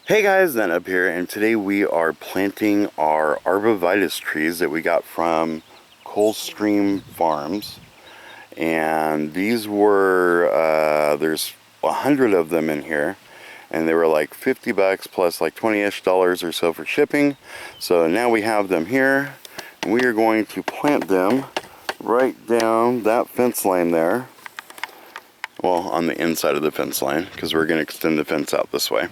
Hey guys, Thatnub here, and today we are planting our Arborvitaes trees that we got from Coldstream Farms. And these were, there's 100 of them in here, and they were like 50 bucks plus like 20-ish dollars or so for shipping. So now we have them here, and we are going to plant them right down that fence line there. Well, on the inside of the fence line, because we're going to extend the fence out this way.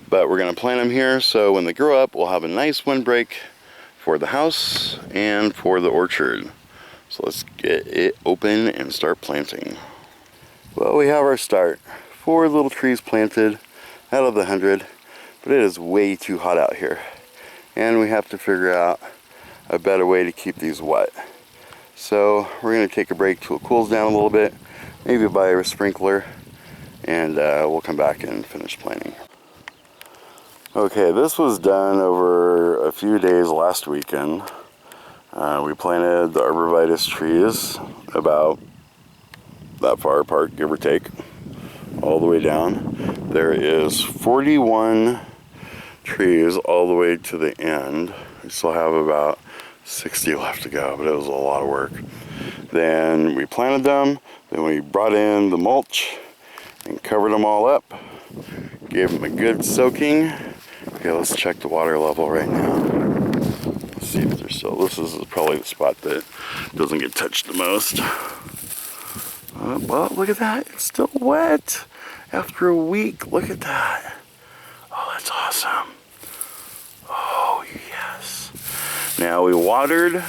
But we're going to plant them here, so when they grow up, we'll have a nice windbreak for the house and for the orchard. So let's get it open and start planting. Well, we have our start. 4 little trees planted out of the 100, but it is way too hot out here. And we have to figure out a better way to keep these wet. So we're going to take a break till it cools down a little bit, maybe buy a sprinkler, and we'll come back and finish planting. Okay, this was done over a few days last weekend. We planted the Arborvitaes trees about that far apart, give or take, all the way down. There is 41 trees all the way to the end. We still have about 60 left to go, but it was a lot of work. Then we planted them, then we brought in the mulch and covered them all up, gave them a good soaking. Okay, let's check the water level right now. Let's see if they're still, this is probably the spot that doesn't get touched the most. Well, look at that, it's still wet after a week. Look at that. Oh, that's awesome. Oh, yes. Now we watered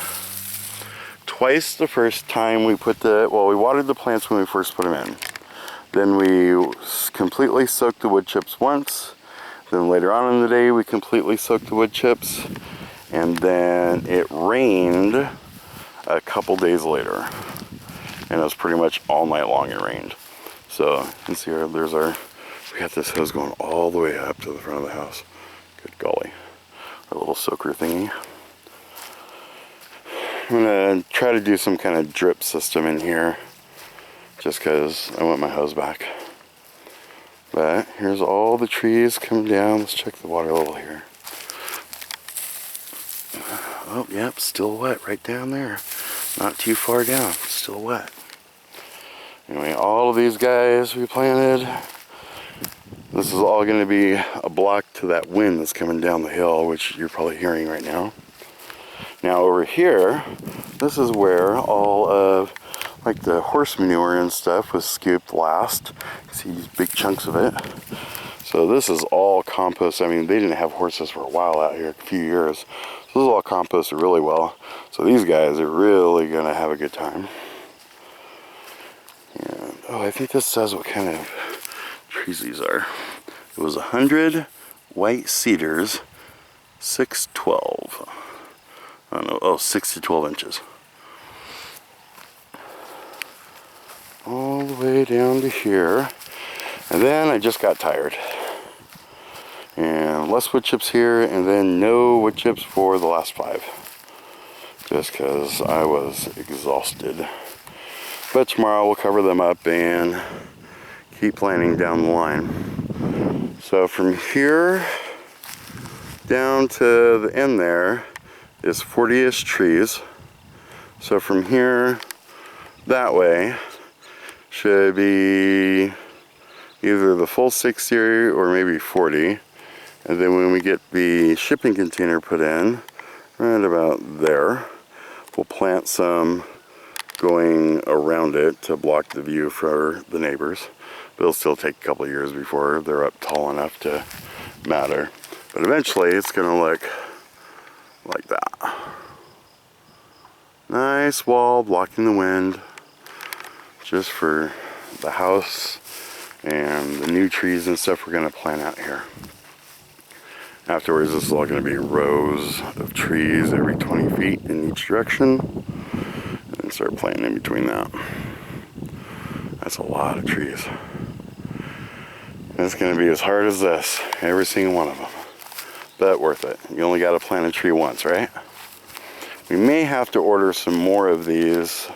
twice the first time we put we watered the plants when we first put them in. Then we completely soaked the wood chips once. Then later on in the day, we completely soaked the wood chips, and then it rained a couple days later, and it was pretty much all night long it rained. So you can see we got this hose going all the way up to the front of the house. Good golly, our little soaker thingy. I'm gonna try to do some kind of drip system in here, just because I want my hose back. But here's all the trees coming down. Let's check the water level here. Oh, yep, still wet right down there. Not too far down, still wet. Anyway, all of these guys we planted. This is all going to be a block to that wind that's coming down the hill, which you're probably hearing right now. Now over here, this is where all of like the horse manure and stuff was scooped last. You see these big chunks of it. So this is all compost. I mean, they didn't have horses for a while out here, a few years. So this is all composted really well. So these guys are really gonna have a good time. And, oh, I think this says what kind of trees these are. It was 100 white cedars, 612. I don't know, oh, 6 to 12 inches. All the way down to here, and then I just got tired, and less wood chips here, and then no wood chips for the last 5, just because I was exhausted. But tomorrow we'll cover them up and keep planting down the line. So from here down to the end there is 40-ish trees. So from here that way should be either the full 60 or maybe 40. And then when we get the shipping container put in, right about there, we'll plant some going around it to block the view for the neighbors. But it'll still take a couple of years before they're up tall enough to matter. But eventually it's gonna look like that. Nice wall blocking the wind, just for the house and the new trees and stuff we're going to plant out here. Afterwards, this is all going to be rows of trees every 20 feet in each direction, and start planting in between that. That's a lot of trees. It's going to be as hard as this, every single one of them, but worth it. You only got to plant a tree once, right? We may have to order some more of these,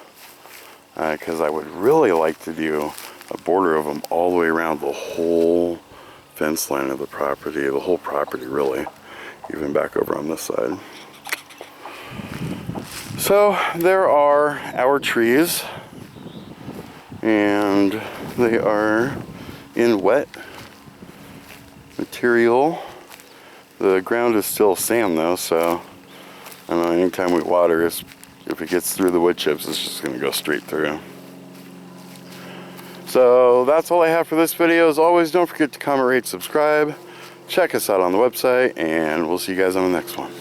because I would really like to do a border of them all the way around the whole fence line of the property, the whole property really, even back over on this side. So there are our trees, and they are in wet material. The ground is still sand though, so I don't know, anytime we water, if it gets through the wood chips, it's just gonna go straight through. So that's all I have for this video. As always, don't forget to comment, rate, subscribe. Check us out on the website, and we'll see you guys on the next one.